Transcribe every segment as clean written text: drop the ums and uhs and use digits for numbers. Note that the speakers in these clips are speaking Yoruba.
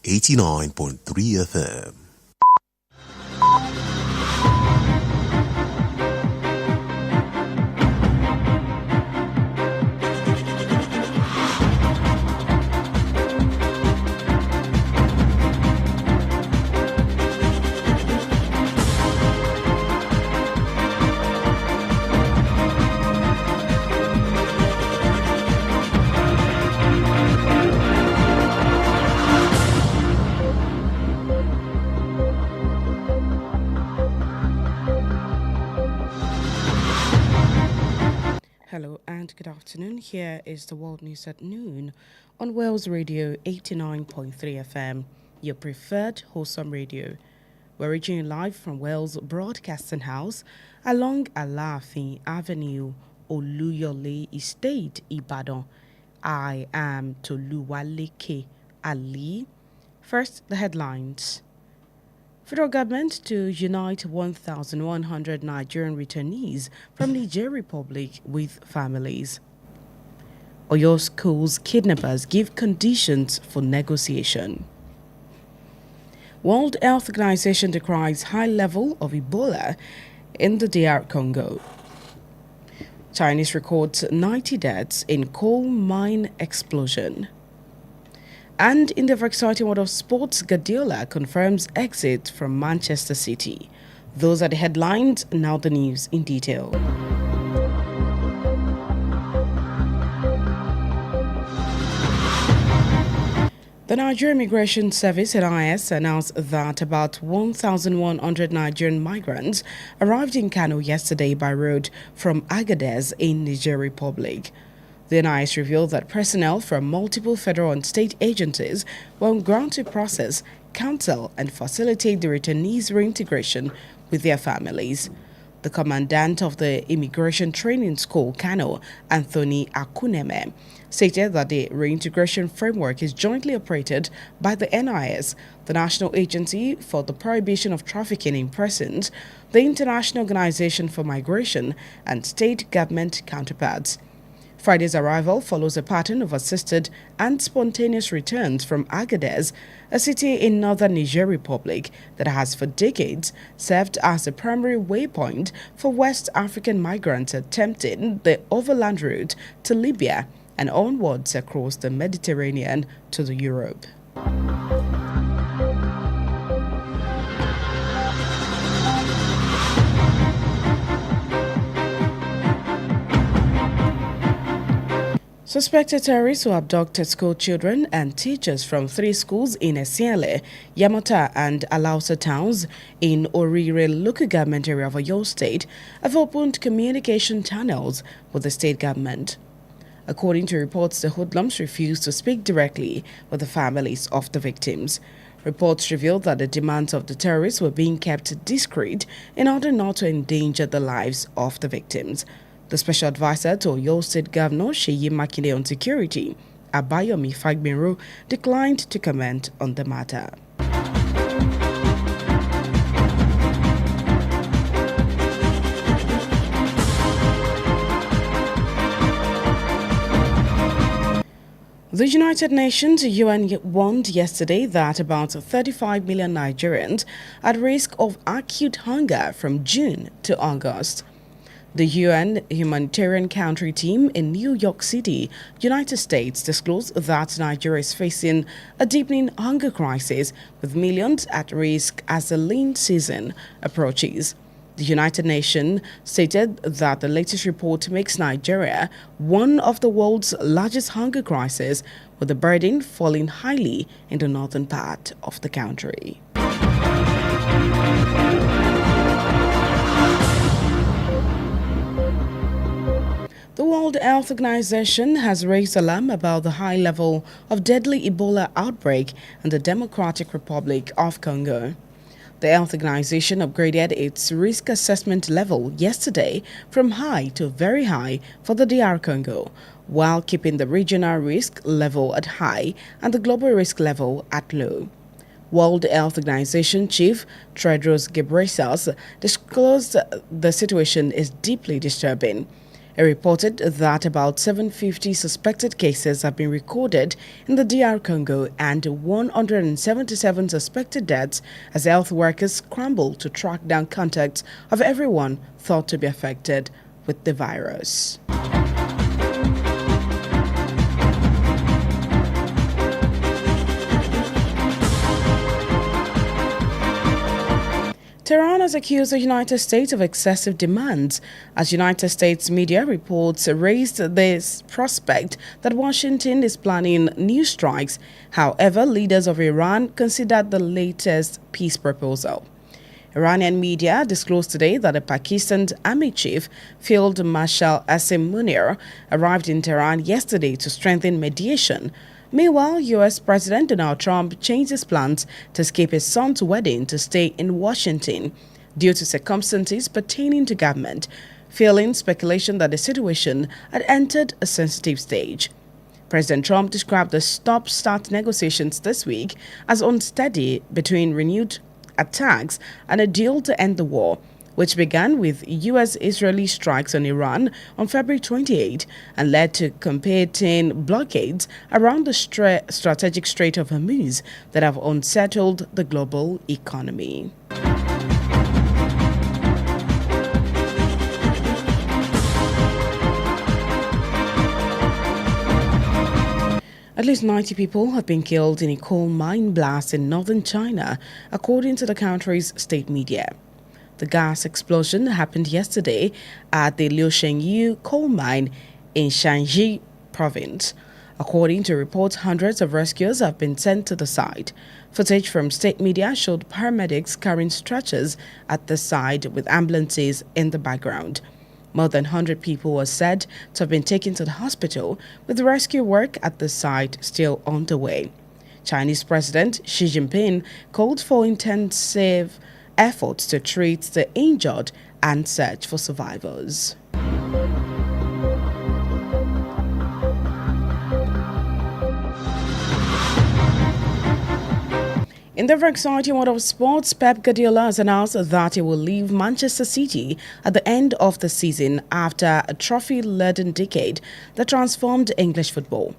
89.3 FM. Hello and good afternoon. Here is the World News at noon on Wales Radio 89.3 FM, your preferred wholesome radio. We're reaching you live from Wales Broadcasting House along Alaafin Avenue, Oluyole Estate, Ibadan. I am Toluwaleke Alli. First, the headlines. Federal government to unite 1,100 Nigerian returnees from Niger Republic with families. Oyo schools kidnappers give conditions for negotiation. World Health Organization decries high level of Ebola in the DR Congo. Chinese records 90 deaths in coal mine explosion. And in the very exciting world of sports, Guardiola confirms exit from Manchester City. Those are the headlines, now the news in detail. The Nigerian Immigration Service (NIS) announced that about 1,100 Nigerian migrants arrived in Kano yesterday by road from Agadez in Niger Republic. The NIS revealed that personnel from multiple federal and state agencies were on ground to process, counsel, and facilitate the returnees' reintegration with their families. The commandant of the Immigration Training School, Kano, Anthony Akuneme, stated that the reintegration framework is jointly operated by the NIS, the National Agency for the Prohibition of Trafficking in Persons, the International Organization for Migration, and state government counterparts. Friday's arrival follows a pattern of assisted and spontaneous returns from Agadez, a city in northern Niger Republic that has for decades served as a primary waypoint for West African migrants attempting the overland route to Libya and onwards across the Mediterranean to the Europe. Suspected terrorists who abducted school children and teachers from 3 schools in Esiele, Yamata and Alausa towns in Orire local government area of Oyo State have opened communication channels with the state government. According to reports, the hoodlums refused to speak directly with the families of the victims. Reports revealed that the demands of the terrorists were being kept discreet in order not to endanger the lives of the victims. The special advisor to Oyo State Governor Seyi Makinde on security, Abayomi Fagbinro, declined to comment on the matter. The United Nations UN warned yesterday that about 35 million Nigerians are at risk of acute hunger from June to August. The UN humanitarian country team in New York City, United States, disclosed that Nigeria is facing a deepening hunger crisis with millions at risk as the lean season approaches. The United Nations stated that the latest report makes Nigeria one of the world's largest hunger crises, with the burden falling highly in the northern part of the country. The World Health Organization has raised alarm about the high level of deadly Ebola outbreak in the Democratic Republic of Congo. The health organization upgraded its risk assessment level yesterday from high to very high for the DR Congo, while keeping the regional risk level at high and the global risk level at low. World Health Organization Chief Tedros Ghebreyesus disclosed the situation is deeply disturbing. It reported that about 750 suspected cases have been recorded in the DR Congo and 177 suspected deaths as health workers scramble to track down contacts of everyone thought to be affected with the virus. Tehran has accused the United States of excessive demands as United States media reports raised this prospect that Washington is planning new strikes. However, leaders of Iran considered the latest peace proposal. Iranian media disclosed today that a Pakistan Army chief, Field Marshal Asim Munir, arrived in Tehran yesterday to strengthen mediation. Meanwhile, U.S. President Donald Trump changed his plans to escape his son's wedding to stay in Washington due to circumstances pertaining to government, fueling speculation that the situation had entered a sensitive stage. President Trump described the stop-start negotiations this week as unsteady between renewed attacks and a deal to end the war, which began with U.S.-Israeli strikes on Iran on February 28 and led to competing blockades around the strategic Strait of Hormuz that have unsettled the global economy. At least 90 people have been killed in a coal mine blast in northern China, according to the country's state media. The gas explosion happened yesterday at the Liushengyu coal mine in Shanxi province. According to reports, hundreds of rescuers have been sent to the site. Footage from state media showed paramedics carrying stretchers at the site with ambulances in the background. More than 100 people were said to have been taken to the hospital, with rescue work at the site still underway. Chinese President Xi Jinping called for intensive efforts to treat the injured and search for survivors. In the very exciting world of sports, Pep Guardiola has announced that he will leave Manchester City at the end of the season after a trophy-laden decade that transformed English football.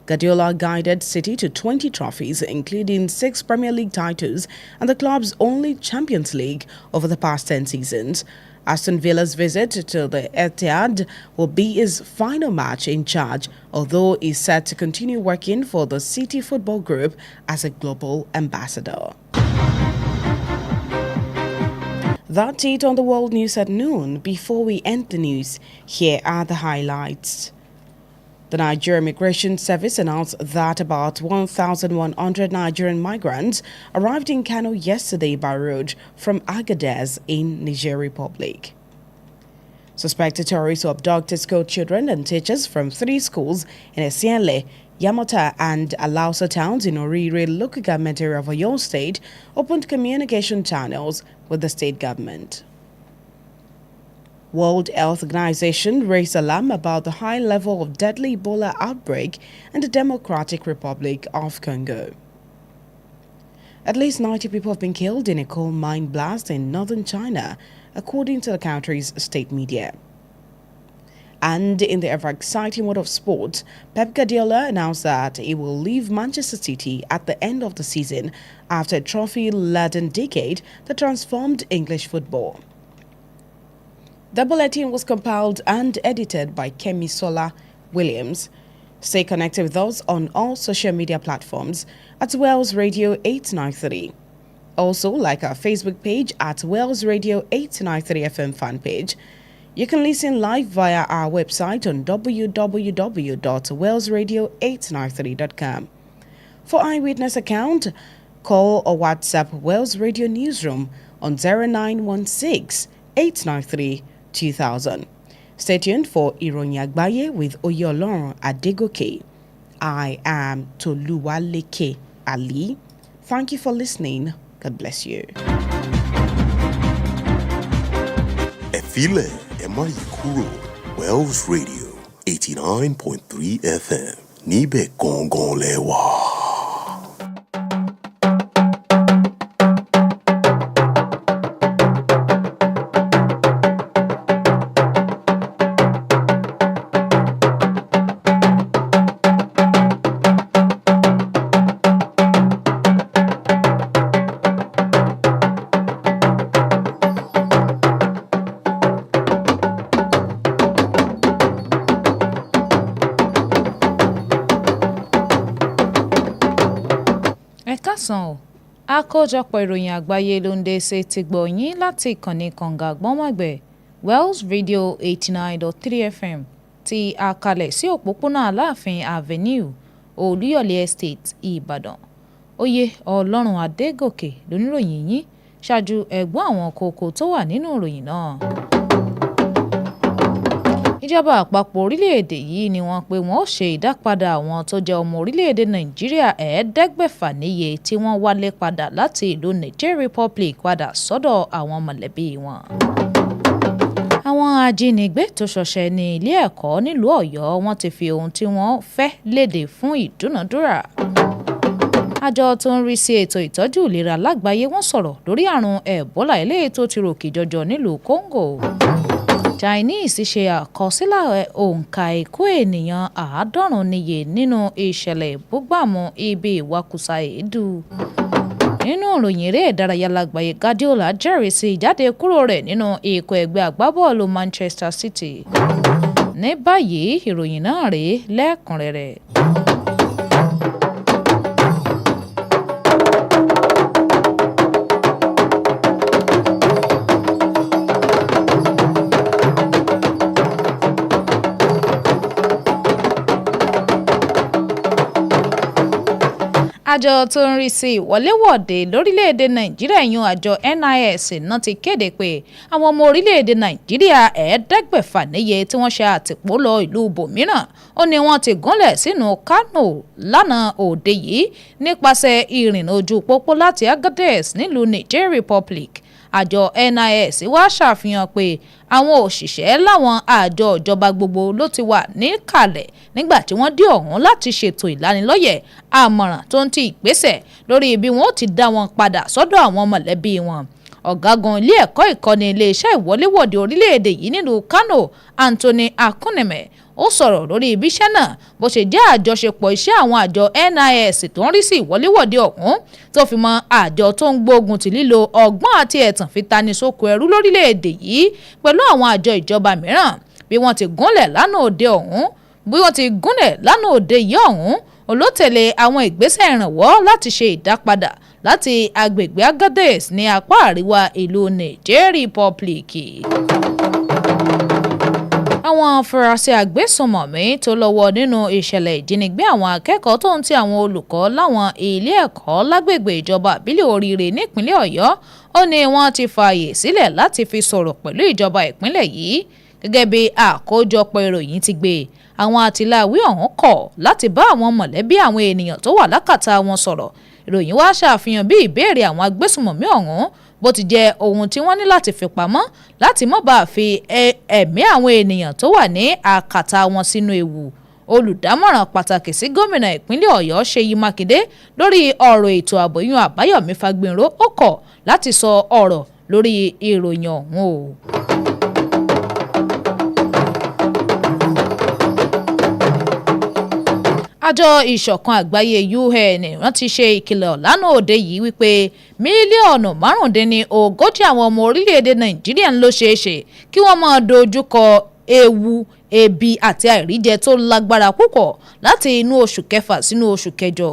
Guardiola guided City to 20 trophies, including 6 Premier League titles and the club's only Champions League over the past 10 seasons. Aston Villa's visit to the Etihad will be his final match in charge, although he's set to continue working for the City Football Group as a global ambassador. That's it on the World News at noon. Before we end the news, here are the highlights. The Nigerian Immigration Service announced that about 1,100 Nigerian migrants arrived in Kano yesterday by road from Agadez in Niger Republic. Suspected terrorists who abducted school children and teachers from 3 schools in Esienle, Yamota and Alausa towns in Orire local government area of Oyo State opened communication channels with the state government. World Health Organization raised alarm about the high level of deadly Ebola outbreak in the Democratic Republic of Congo. At least 90 people have been killed in a coal mine blast in northern China, according to the country's state media. And in the ever-exciting world of sports, Pep Guardiola announced that he will leave Manchester City at the end of the season after a trophy-laden decade that transformed English football. The bulletin was compiled and edited by Kemisola Williams. Stay connected with us on all social media platforms at Wales Radio 893. Also, like our Facebook page at Wales Radio 893 FM fan page. You can listen live via our website on www.walesradio893.com. For eyewitness account, call or WhatsApp Wales Radio Newsroom on 0916 893 2000. Stay tuned for IROYIN AGBAYE with Oyolon Adegoke. I am Toluwaleke Alli. Thank you for listening. God bless you. Efile Emayikuro, Wells Radio 89.3 FM. Nibe Gongon Lewa. Ẹ káàsán o. Àkójọpọ̀ ìròyìn àgbáyé ló ń dé sí ti gbọ̀ yín láti ìkànnì kànga àgbọ́nmọ̀gbẹ̀ Wells Radio 89.3 FM tí a kalẹ̀ sí òpópónà Aláàfin Avenue, Olúyọ̀lé Estate, Ìbàdàn. Oyè Ọlọ́run Adegoke lóníròyìn yín, ṣáájú ẹ̀gbọ́n àwọn kókó tó wà nínú ìròyìn náà. Ìjọba àpapọ̀ orílẹ̀-èdè yìí ni wọ́n pé wọ́n ó ṣe ìdápadà àwọn tó jẹ́ ọmọ orílẹ̀-èdè Nàìjíríà 500 níye tí wọ́n wálé padà láti ìlú Niger Republic padà sọ́dọ̀ àwọn mọ̀lẹ́bí wọn. Àwọn ajínigbé tó ṣọṣẹ́ ní ilé ẹ̀kọ́ nílùú Ọ̀yọ́ wọ́n ti fi ohun tí wọ́n fẹ́ léde fún ìdúnàdúrà. Àjọ tó ń rí sí ètò ìtọ́jú ìlera lágbàáyé wọ́n sọ̀rọ̀ lórí àrùn Ebola eléyìí tó ti ròkè jọjọ nílùú Congo. Chinese ṣe àkọsílẹ̀ òǹkà ikú ènìyàn 90 níye nínú ìṣẹ̀lẹ̀ ìbúgbàmù ibi ìwakùsà èédú. Nínú ìròyìn eré ìdárayá lágbàáyé, Guardiola jẹ́rìí sí ìjáde kúrò rẹ̀ nínú ikọ̀ ẹgbẹ́ agbábọ́ọ̀lù Manchester City. Ní báyìí ìròyìn náà rèé lẹ́kùnrẹ́rẹ́. Àjọ tó ń rí sí ìwọléwọ̀de lórílẹ̀‐èdè Nàìjíríà yan àjọ NIS náà ti kéde pé àwọn ọmọ orílẹ̀‐èdè Nàìjíríà 500 níye tí wọ́n ṣe àtìpó lọ ìlú bòmíràn ó ní wọ́n ti gúnlẹ̀ sínú Kano lánàá òde yìí nípasẹ̀ ìrìnnà ojú pópó láti Agadez nílùú Niger Republic. Àjọ NIS wá ṣàfihàn pé àwọn òṣìṣẹ́ láwọn àjọ ìjọba gbogbo ló ti wà níkàlẹ̀ nígbà tí wọ́n dé ọ̀hún láti ṣètò ìlanilọ́yẹ̀ àmọ̀ràn tó ń ti ìgbésẹ̀ lórí bí wọ́n ó ti dá wọn padà sọ́dọ̀ àwọn mọ̀lẹ́bí wọn. Ọ̀gágun ilé ẹ̀kọ́ ìkọ́ni iléeṣẹ́ ìwọléwọ̀de orílẹ̀-èdè yìí nílùú Kano, Anthony Akuneme, ó sọ̀rọ̀ lórí ibi iṣẹ́ náà bó ṣe jẹ́ àjọṣepọ̀ iṣẹ́ àwọn àjọ NIS tó ń rí sí ìwọléwọ̀de ọ̀hún tó fi mọ́ àjọ tó ń gbógun ti lílo ọgbọ́n àti ẹ̀tàn fi tani sóko ẹrú lórílẹ̀‐èdè yìí pẹ̀lú àwọn àjọ ìjọba mìíràn bí wọ́n ti gúnlẹ̀ lánàá òde yìí ọ̀hún olótẹ̀lé àwọn ìgbésẹ̀ ìrànwọ́ láti ṣe ìdápadà láti agbègbè Agadez ní apá àríwá ìlú Niger Republic. Àwọn afurasí agbésùnmọ̀mí tó lọ́wọ́ nínú ìṣẹ̀lẹ̀ ìjínigbé àwọn akẹ́kọ̀ọ́ tó ń ti àwọn olùkọ́ láwọn ilé ẹ̀kọ́ lágbègbè ìjọba ìbílẹ̀ Oríire nípínlẹ̀ Ọ̀yọ́ ó ní wọ́n ti fààyè sílẹ̀ láti fi sọ̀rọ̀ pẹ̀lú ìjọba ìpínlẹ̀ yìí gẹ́gẹ́ bí àkójọpọ̀ ìròyìn ti gbé. Àwọn àtìláwí ọ̀hún kọ̀ láti bá àwọn mọ̀lẹ́bí àwọn ènìyàn tó wà lákàtà wọn sọ̀rọ̀. Ìròyìn wá ṣàfihàn bí ìbéèrè àwọn agbésùnmọ̀mí ọ̀hún bó ti jẹ́ ohun tí wọ́n ní láti fi pamọ́ láti má bàa fi ẹ̀mí àwọn ènìyàn tó wà ní àkàtà wọn sínú ewu. Olùdámọ̀ràn pàtàkì sí gómìnà ìpínlẹ̀ Ọ̀yọ́ Ṣèyí Mákindé lórí ọ̀rọ̀ ètò ààbò yún Àbáyọ̀mí Fagbinró ó kọ̀ láti sọ ọ̀rọ̀ lórí ìròyìn ọ̀hún o. Àjọ ìṣọ̀kan àgbáyé UN wọ́n ti ṣe ìkìlọ̀ lánàá òde yìí wípé mílíọ̀nù 140 àwọn ọmọ orílẹ̀-èdè Nàìjíríà ló ṣeéṣe kí wọ́n máa dojúkọ ewu ebi àti àìríjẹ tó lágbára púpọ̀ láti inú oṣù kẹfà sínú oṣù kẹjọ.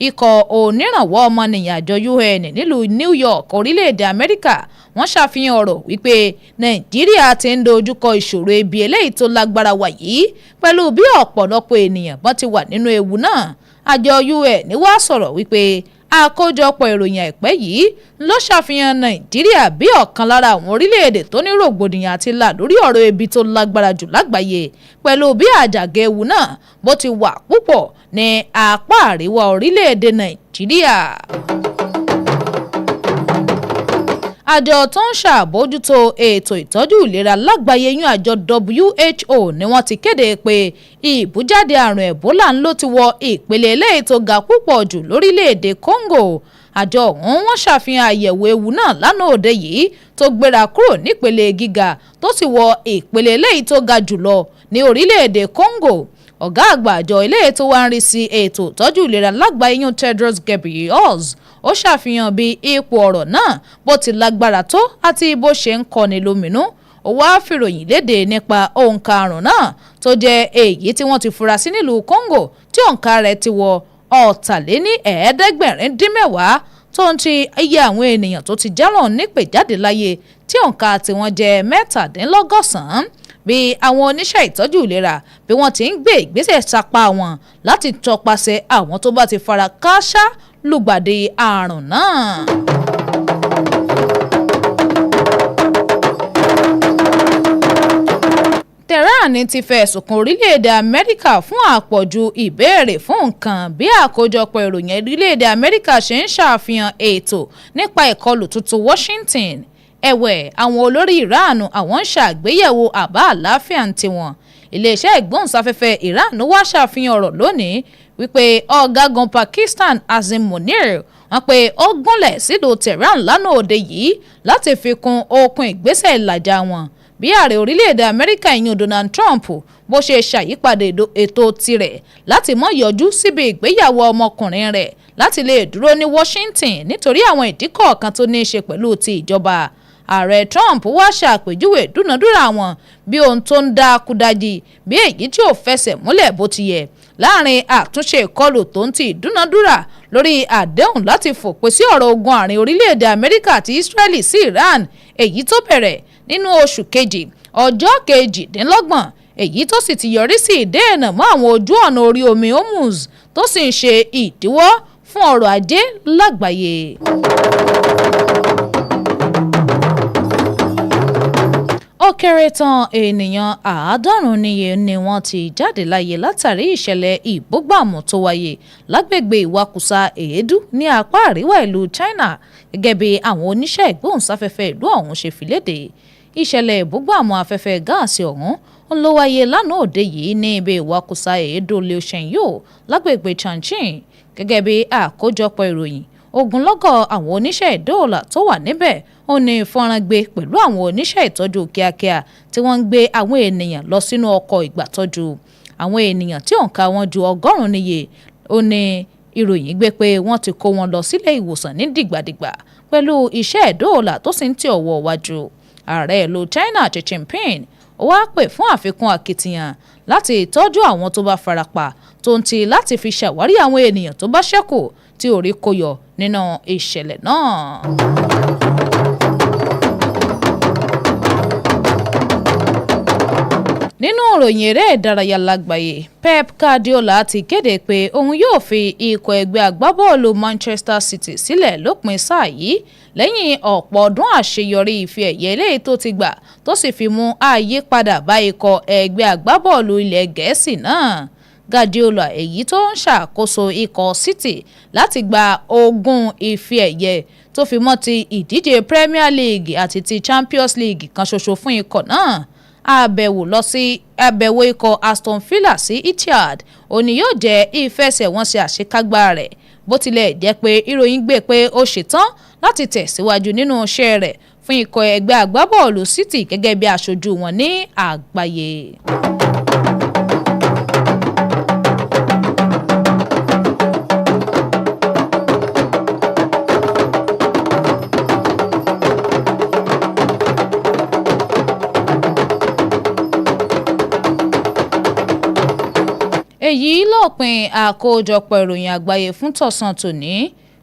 Ikọ̀ onírànwọ́ ọmọnìyàn àjọ UN nílùú New York orílẹ̀-èdè Amẹ́ríkà wọ́n ṣàfihàn ọ̀rọ̀ wípé Nàìjíríà ti ń dojúkọ ìṣòro ebi eléyìí tó lágbára wà yìí pẹ̀lú bí ọ̀pọ̀lọpọ̀ ènìyàn bọ́n ti wà nínú ewu náà. Àjọ UN wá sọ̀rọ̀ wípé àkójọpọ̀ ìròyìn àìpẹ́ yìí ló ṣàfihàn Nàìjíríà bí ọ̀kan lára àwọn orílẹ̀-èdè tó ní rògbòdìyàn àti là lórí ọ̀rọ̀ ebi tó lágbára jù lágbàáyé pẹ̀lú bí àjàgà ewu náà bó ti wà púpọ̀ ní apá àríwá orílẹ̀-èdè Nàìjíríà. Àjọ tó ń ṣàbójútó ètò ìtọ́jú ìlera lágbàáyé yún àjọ WHO ni wọ́n ti kéde pé ìbújáde àrùn Ebola ló ti wọ ìpele eléyìí tó ga púpọ̀ jù lórílẹ̀‐èdè Congo. Àjọ ọ̀hún wọ́n ṣàfihàn àyẹ̀wò ewu náà lánàá òde yìí tó gbéra kúrò nípele gíga tó sì wọ ìpele eléyìí tó ga jùlọ ní orílẹ̀‐èdè Congo. Ọ̀gá àgbà àjọ eléyìí tó wá ń rí sí ètò ìtọ́jú ìlera lágbàáyé yún Tedros Ghebreyesus ó ṣàfihàn bí ipò ọ̀rọ̀ náà bó ti lágbára tó àti bó ṣe ń kọni lóminú. Ó wá fìròyìn léde nípa òǹkà àrùn náà tó jẹ́ èyí tí wọ́n ti fura sí nílùú Congo tí òǹkà rẹ̀ ti wọ ọ̀tàléní-ẹ̀ẹ́dẹ́gbẹ̀rin-dín-mẹ́wàá tó ń ti iye àwọn ènìyàn tó ti jẹ́ràn nípè jáde láyé tí òǹkà tiwọn jẹ́ 17 bí àwọn oníṣẹ́ ìtọ́jú ìlera bí wọ́n ti ń gbé ìgbésẹ̀ sapá wọn láti tọpasẹ̀ àwọn tó bá ti fara kááṣá lùgbàdì àrùn náà. Tehran ti fẹ̀sùn kan orílẹ̀-èdè Amẹ́ríkà fún àpọ̀jù ìbéèrè fún nǹkan bí àkójọpọ̀ ìròyìn orílẹ̀-èdè Amẹ́ríkà ṣe ń ṣàfihàn ètò nípa ìkọlù tuntun Washington. Ẹ̀wẹ̀, àwọn olórí Iran àwọn ń ṣàgbéyẹ̀wò àbá àlàáfíà tiwọn. Iléeṣẹ́ ìgbóhùnsáfẹ́fẹ́ Iran wá ṣàfihàn ọ̀rọ̀ lónìí wípé ọ̀gágun Pakistan Azim Munir wọ́n pé ó gúnlẹ̀ sílùú Tehran lánàá òde yìí láti fi kún okùn ìgbésẹ̀ ìlàjà wọn bí ààrẹ orílẹ̀-èdè Amẹ́ríkà ìyún Donald Trump bó ṣe ṣàyípadà ètò tirẹ̀ láti má yọjú síbi ìgbéyàwó ọmọkùnrin rẹ̀ láti lè dúró ní Washington nítorí àwọn ìdí kọ̀ọ̀kan tó ní í ṣe pẹ̀lú ti ìjọba. Ààrẹ Trump wá ṣàpèjúwe dúnadúrà wọn bí ohun tó ń dá kúdájì bí èyí tí ò fẹsẹ̀ múlẹ̀ bó ti yẹ láàrin àtúnṣe ìkọlù tó ń ti ìdúnadúrà lórí àdéhùn láti fòpin sí ọ̀rọ̀ ogun àárín orílẹ̀-èdè Amẹ́ríkà àti Israeli sí Iran èyí tó bẹ̀rẹ̀ nínú oṣù kejì ọjọ́ 28 èyí tó sì ti yọrí sí ìdènà mọ́ àwọn ojú ọ̀nà orí omi Hormuz tó sì ń ṣe ìdíwọ́ fún ọrọ̀ ajé lágbàáyé. Ó kéré tán ènìyàn 90 níye ni wọ́n ti jáde láyé látàrí ìṣẹ̀lẹ̀ ìbúgbàmù tó wáyé lágbègbè ìwakùsà èédú ní apá àríwá ìlú China gẹ́gẹ́ bí àwọn oníṣẹ́ ìgbóhùnsáfẹ́fẹ́ ìlú ọ̀hún ṣe fi léde. Ìṣẹ̀lẹ̀ ìbúgbàmù afẹ́fẹ́ gáàsì ọ̀hún ló wáyé lánàá òde yìí ní ibi ìwakùsà èédú Liushengyo lágbègbè Changchun gẹ́gẹ́ bí àkójọpọ̀ ìròyìn. Ogunlọ́gọ̀ àwọn oníṣẹ́ ìdóòlà tó wà níbẹ̀ ó ní fọ́nrán gbé pẹ̀lú àwọn oníṣẹ́ ìtọ́jú kíákíá tí wọ́n ń gbé àwọn ènìyàn lọ sínú ọkọ̀ ìgbàtọ́jú. Àwọn ènìyàn tí òǹkà wọn ju 100 níye ó ní ìròyìn gbé pé wọ́n ti kó wọn lọ sílé ìwòsàn ní dìgbàdìgbà pẹ̀lú iṣẹ́ ìdóòlà tó sì ń tì ọwọ́ wájú. Ààrẹ ìlú China Xi Jinping ó wá pè fún àfikún akitiyan láti ìtọ́jú àwọn tó bá farapa tó ń ti láti fi ṣàwárí àwọn ènìyàn tó bá ṣẹ́kù tí orí kó yọ nínú ìṣẹ̀lẹ̀ náà. Nínú ìròyìn eré ìdárayá lágbàáyé, Pep Guardiola ti kéde pé òun yóò fi ikọ̀ ẹgbẹ́ agbábọ́ọ̀lù Manchester City sílẹ̀ lópin sáà yìí lẹ́yìn ọ̀pọ̀ ọdún àṣeyọrí ife ẹ̀yẹ eléyìí tó ti gbà tó sì fi mú àyípadà bá ikọ̀ ẹgbẹ́ agbábọ́ọ̀lù ilẹ̀ Gẹ̀ẹ́sì náà. Guardiola èyí tó ń ṣàkóso ikọ̀ City láti gba 20 ife ẹ̀yẹ tó fi mọ́ ti ìdíje Premier League àti ti Champions League kan ṣoṣo fún ikọ̀ náà. Àbẹ̀wò ikọ̀ Aston Villa sí Etihad òní yóò jẹ́ ìfẹsẹ̀wọnsẹ̀ àṣekágbá rẹ̀ bó tilẹ̀ jẹ́ pé ìròyìn gbé pé ó ṣetán láti tẹ̀síwájú nínú iṣẹ́ rẹ̀ fún ikọ̀ ẹgbẹ́ agbábọ́ọ̀lù City gẹ́gẹ́ bí aṣojú wọn ní àgbáyé. Èyí lópin àkójọpọ̀ ìròyìn àgbáyé fún tọ̀sán tòní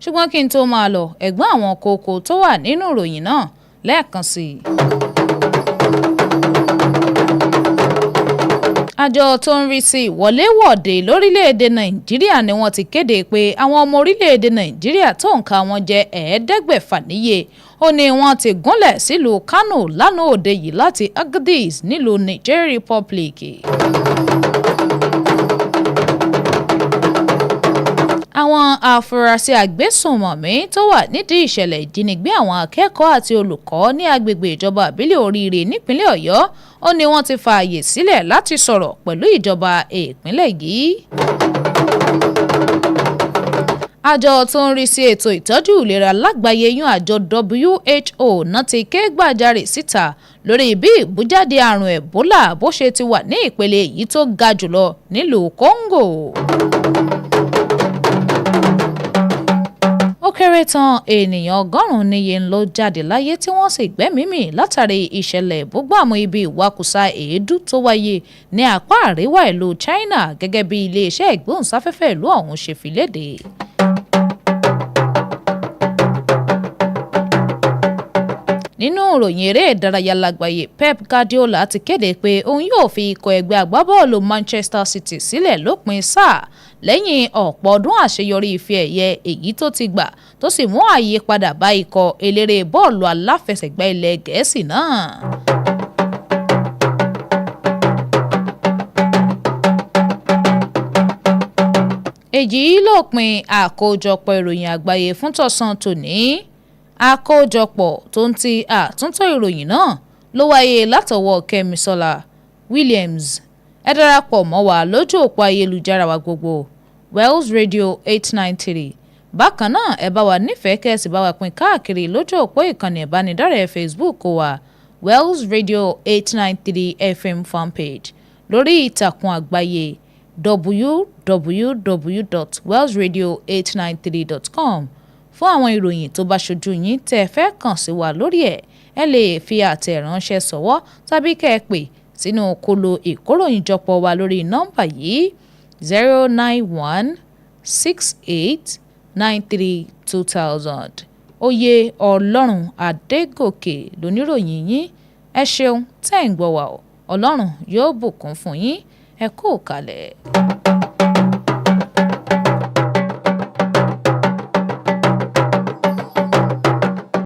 ṣùgbọ́n kí n tó máa lọ ẹ̀gbọ́n àwọn kókó tó wà nínú ìròyìn náà lẹ́ẹ̀kan sí i. Àjọ tó ń rí sí ìwọléwọ̀de lórílẹ̀‐èdè Nàìjíríà ni wọ́n ti kéde pé àwọn ọmọ orílẹ̀‐èdè Nàìjíríà tó nǹka wọn jẹ́ 500 níye ó ní wọ́n ti gúnlẹ̀ sílùú Kánò lánàá òde yìí láti Agadez nílùú Niger Republic. Àwọn afurasí agbésùnmọ̀mí tó wà nídìí ìṣẹ̀lẹ̀ ìjínigbé àwọn akẹ́kọ̀ọ́ àti olùkọ́ ní agbègbè ìjọba ìbílẹ̀ Oríire nípínlẹ̀ Ọ̀yọ́ ó ní wọ́n ti fààyè sílẹ̀ láti sọ̀rọ̀ pẹ̀lú ìjọba ìpínlẹ̀ yìí. Àjọ tó ń rí sí ètò ìtọ́jú ìlera lágbàáyé yún àjọ WHO náà ti ké gbàjarè síta lórí bí ìbújáde àrùn Ebola bó ṣe ti wà ní ìpele èyí tó ga jùlọ nílùú Congo. Ó kéré tán ènìyàn 100 níye ló jáde láyé tí wọ́n sì gbẹ́mìí mì látàrí ìṣẹ̀lẹ̀ ìbúgbàmù ibi ìwakùsà èédú tó wáyé ní apá àríwá ìlú China gẹ́gẹ́ bí iléeṣẹ́ ìgbóhùnsáfẹ́fẹ́ ìlú ọ̀hún ṣe fi léde. nínú ìròyìn eré ìdárayá lágbàáyé Pep Guardiola ti kéde pé òun yóò fi ikọ̀ ẹgbẹ́ agbábọ́ọ̀lù Manchester City sílẹ̀ lópin sáà lẹ́yìn ọ̀pọ̀ ọdún àṣeyọrí ife ẹ̀yẹ èyí tó ti gbà tó sì mú àyípadà bá ikọ̀ eléré bọ́ọ̀lù aláfẹsẹ̀gbá ilẹ̀ Gẹ̀ẹ́sì náà. èyí lópin àkójọpọ̀ ìròyìn àgbáyé fún tọ̀sán tòní. àkójọpọ̀ tó ń ti àtúntò ìròyìn náà ló wáyé látọwọ́ Kẹ́misọ́lá Williams. ẹ darapọ̀ mọ́ wa lójú òpó ayélujára wa gbogbo Wells Radio 893. bákan náà ẹ bá wa nífẹ̀ẹ́ kẹ́sì bá wa pín káàkiri lójú òpó ìkànnì ìbánidọ́rẹ̀ẹ́ Facebook wa Wells Radio 893 FM fanpage lórí ìtàkùn àgbáyé www.wellsradio893.com. fún àwọn ìròyìn tó bá ṣojú yín tẹ́ ẹ fẹ́ kàn sí wa lórí ẹ̀ ẹ lè fi àtẹ̀ránṣẹ́ ṣọwọ́ tàbí kẹ́ ẹ pè sínú kóló ìkóròyìnjọpọ̀ wa lórí nọ́mbà yìí 09168932000. oyè ọlọ́run adégòkè lóníròyìn yín ẹ ṣeun tẹ́ ń gbọ́ wa Ọlọ́run yóò bùkún fún yín ẹ kú kalẹ̀.